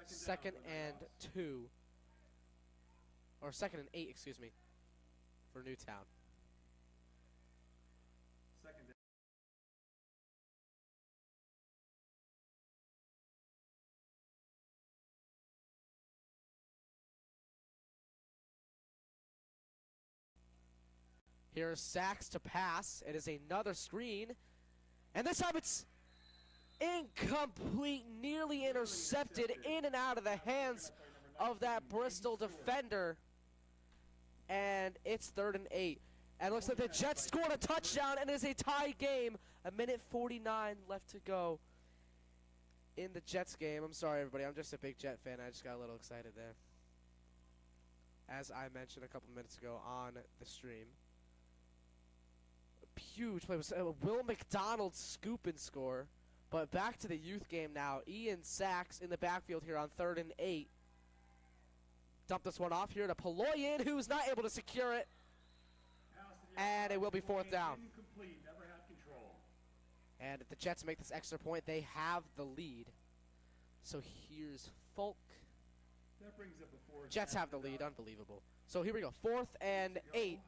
Second and 2. Or 2nd and 8, excuse me, for Newtown. 2nd Here's Sachs to pass. It is another screen. And this time it's incomplete, nearly intercepted, in and out of the hands of that Bristol defender. And it's 3rd and 8. And it looks like the Jets scored a touchdown, and it is a tie game. 1:49 left to go in the Jets game. I'm sorry, everybody. I'm just a big Jet fan. I just got a little excited there, as I mentioned a couple minutes ago on the stream. A huge play was Will McDonald scoop and score. But back to the youth game now. Ian Sachs in the backfield here on 3rd and 8. Dump this one off here to Paloyan, who's not able to secure it. And it will be 4th down. Never had control. And if the Jets make this extra point, they have the lead. So here's Folk. That brings up a 4th. Jets have the lead. Unbelievable. So here we go. 4th and 8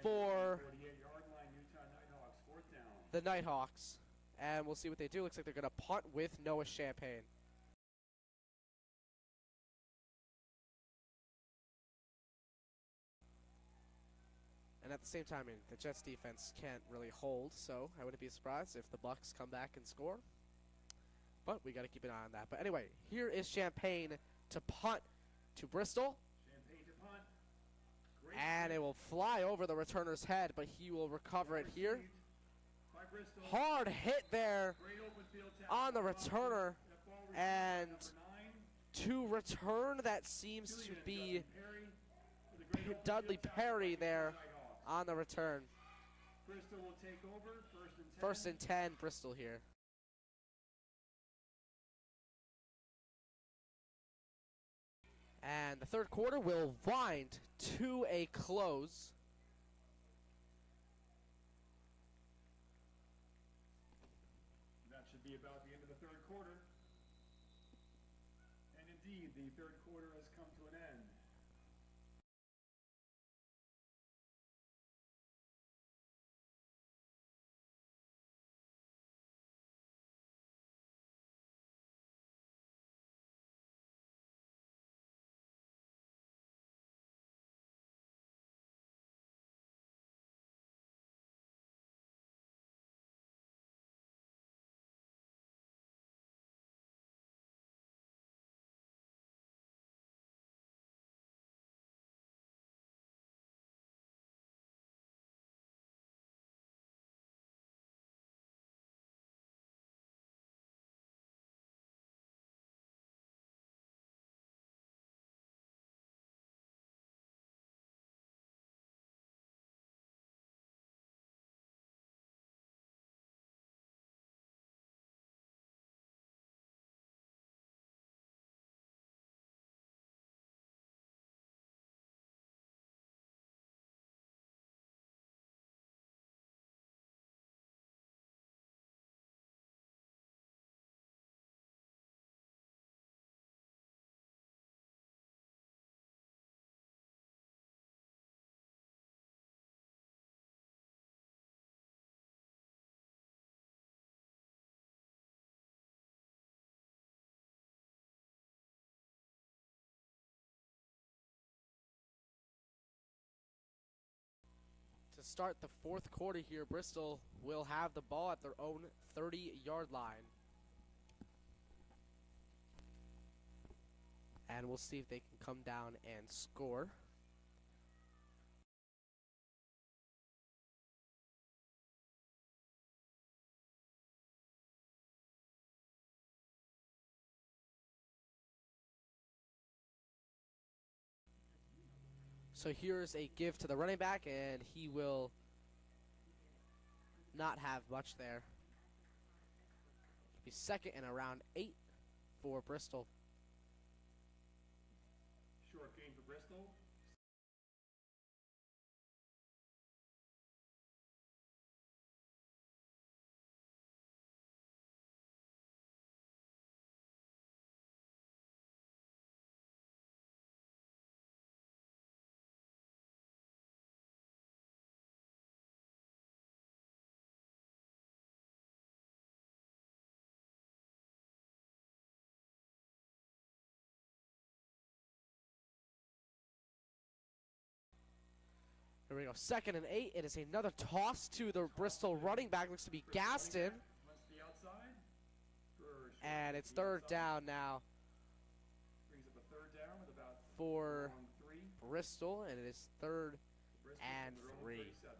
for 48-yard line, Newtown Nighthawks, 4th down. the Nighthawks. And we'll see what they do. Looks like they're going to punt with Noah Champagne. And at the same time, the Jets defense can't really hold, so I wouldn't be surprised if the Bucks come back and score. But we got to keep an eye on that. But anyway, here is Champagne to punt to Bristol. Champagne to punt. Great And it will fly over the returner's head, but he will recover it here. by Bristol. Hard hit there Great open field tackle on the by returner. That ball returned by And number 9. to return, that seems to Julian be Perry with a great open Dudley field tackle Perry by there Nighthawks. on the return. Bristol will take over, 1st and 10. 1st and 10, Bristol here. And the 3rd quarter will wind to a close. That should be about the end of the 3rd quarter. And indeed, the 3rd quarter has come to an end. To start the 4th quarter here, Bristol will have the ball at their own 30-yard line. And we'll see if they can come down and score. So here's a give to the running back, and he will not have much there. Be 2nd and around 8 for Bristol. Short gain for Bristol. Here we go. 2nd and 8. It is another toss to the Bristol running back. Looks to be Gaston. Wants the outside. And it's 3rd down now Brings up a 3rd down with about for 3. Bristol, and it is 3rd Bristol and from their own 3. 37.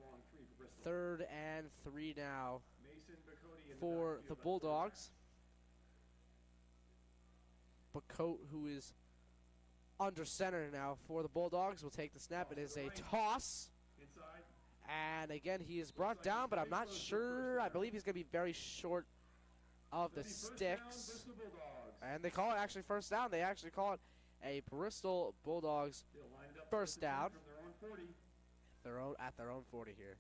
Long 3 for Bristol. 3rd and 3 now Mason Bacote in for the backfield, Bulldogs. Bacote, who is under center now for the Bulldogs, will take the snap. It is a toss. inside. And again, he is brought down, but I'm not sure. I believe he's going to be very short of the It'll be first down, sticks. Bristol Bulldogs. And they call it actually 1st down. They actually call it a Bristol Bulldogs They'll line it up first down. from their own 40. At their own 40 here.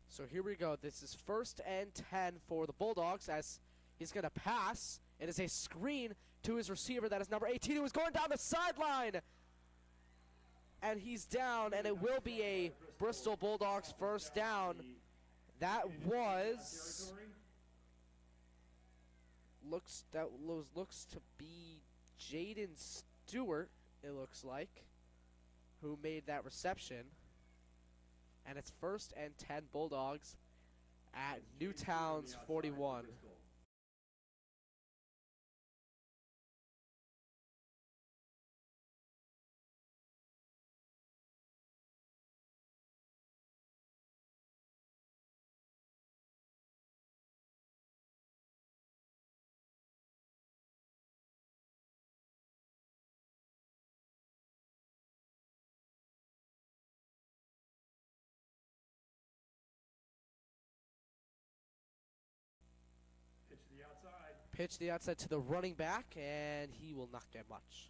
So here we go. This is 1st and 10 for the Bulldogs as he's going to pass. It is a screen to his receiver. That is number 18, who is going down the sideline. And he's down, and it will be a Bristol Bulldogs 1st down. That was looks to be Jaden Stewart, it looks like, who made that reception. And it's 1st and 10 Bulldogs at Newtown's 41. Pitch to the outside. Pitch the outside to the running back, and he will not get much.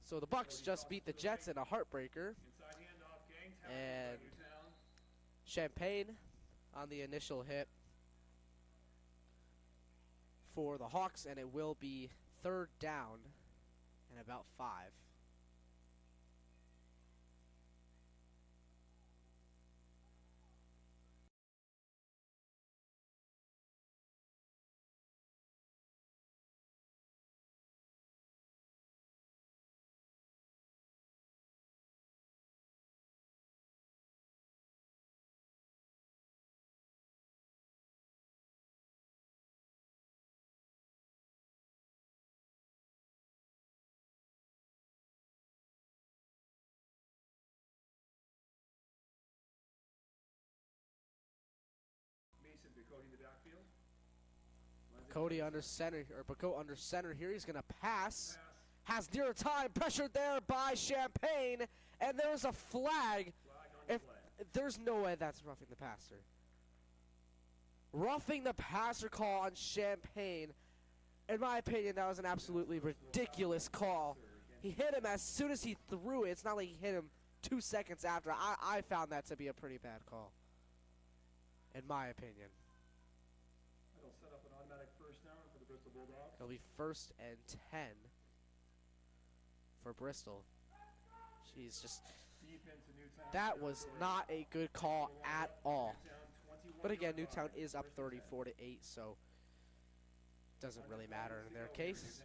So the Bucks just beat the Jets in a heartbreaker. Inside handoff, gang. And Newtown. Champagne on the initial hit for the Hawks, and it will be 3rd down and about 5. Mason Bacote in the backfield. Cody under center, or Bacote under center here. He's going to pass. Has near time, pressured there by Champagne, and there's a flag. If there's no way that's roughing the passer. Roughing the passer call on Champagne. In my opinion, that was an absolutely ridiculous call. He hit him as soon as he threw it. It's not like he hit him 2 seconds after. I found that to be a pretty bad call. in my opinion. It'll set up an automatic first down for the Bristol Bulldogs. It'll be 1st and 10 for Bristol. Jeez, just Deep into Newtown that was territory. not a good call at all. Newtown, 21 But again, yard Newtown line, is up 1st and 10. 34 to 8, so doesn't really matter in their Newtown. case.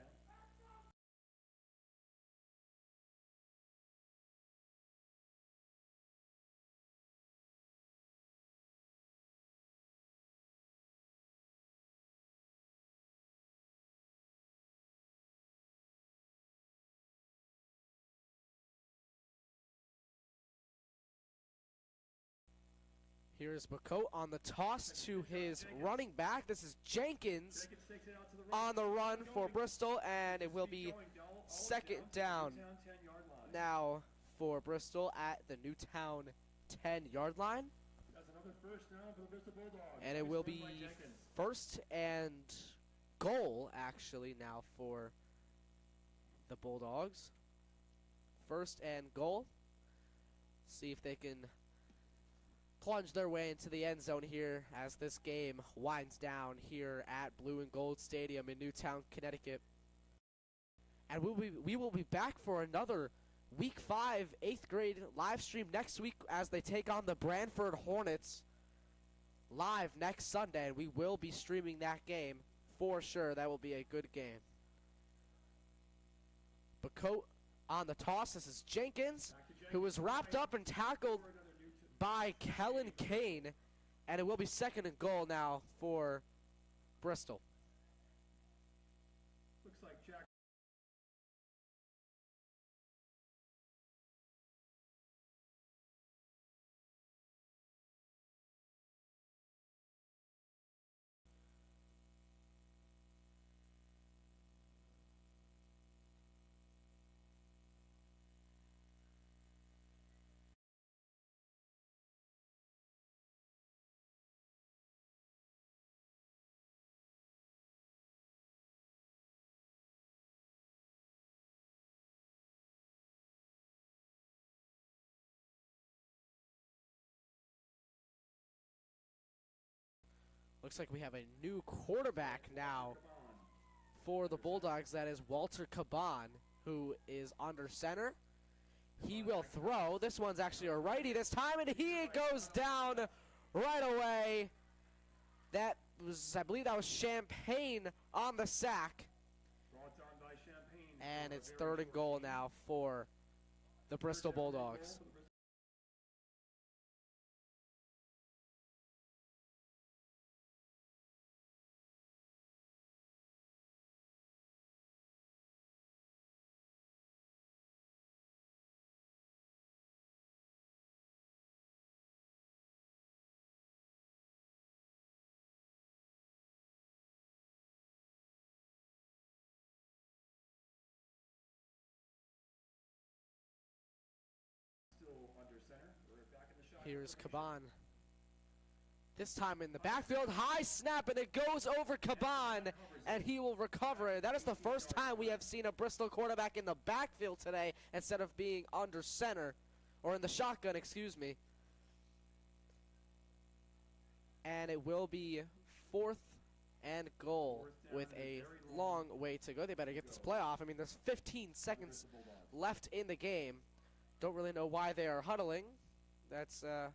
Here's Bacote on the toss to his running back. This is Jenkins Jenkins takes it out to the right. on the run Keep for going. Bristol, and it will Keep be going. All 2nd the down Newtown 10-yard line. now for Bristol at the Newtown 10-yard line. That's another first down for the Bristol Bulldogs. And it Nice will run be by Jenkins. 1st and goal, actually, now for the Bulldogs. 1st and goal. See if they can plunge their way into the end zone here as this game winds down here at Blue and Gold Stadium in Newtown, Connecticut. And we will be back for another Week 5 8th grade live stream next week as they take on the Branford Hornets live next Sunday. And we will be streaming that game for sure. That will be a good game. Bacote on the toss. This is Jenkins, who was wrapped up and tackled by Kellen Kane, and it will be 2nd and goal now for Bristol. Looks like Jack. Looks like we have a new quarterback now for the Bulldogs. That is Walter Caban, who is under center. He will throw. This one's actually a righty this time, and he goes down right away. That was, I believe that was Champagne on the sack. Brought down by Champagne. And for a it's very 3rd and short goal gain. now for the Bristol First down and goal Bulldogs. for the Bristol still under center. We're back in the shotgun Here's formation. Caban. This time in the backfield, high snap, and it goes over Caban, and he will recover it. That is the first time we have seen a Bristol quarterback in the backfield today instead of being under center, or in the shotgun, excuse me. And it will be 4th and goal with a long way to go. They better get this playoff. I mean, there's 15 seconds left in the game. Don't really know why they are huddling. That's a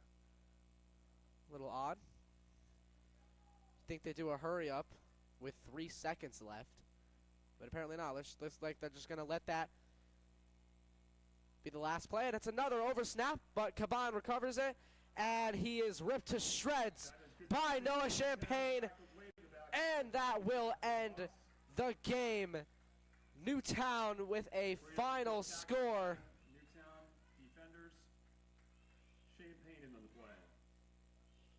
little odd. Think they do a hurry up with 3 seconds left, but apparently not. Looks like they're just gonna let that be the last play, and it's another over snap, but Caban recovers it, and he is ripped to shreds by Noah Champagne, and that will end the game. Newtown with a final score Newtown defenders. Champagne in on the play.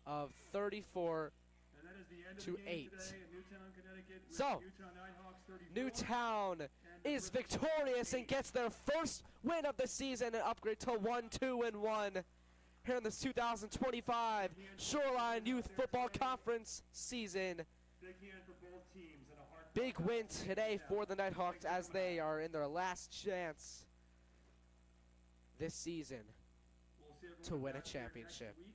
of 34 And that is the end of to the game 8. today in Newtown, Connecticut. With So, Newtown Nighthawks 34. Newtown and is Bristol victorious 8. and gets their first win of the season and upgrade to 1-2-1 here in this 2025 Shoreline Youth Football Conference season. Big hand for both teams and a hard Big win today for the Nighthawks as they are in their last chance this season We'll see everyone to win a back here next championship. week.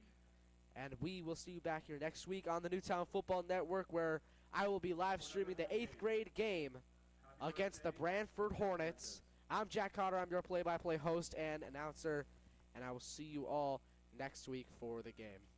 And we will see you back here next week on the Newtown Football Network, where I will be live streaming the 8th grade game against the Brantford Hornets. I'm Jack Cotter. I'm your play-by-play host and announcer, and I will see you all next week for the game.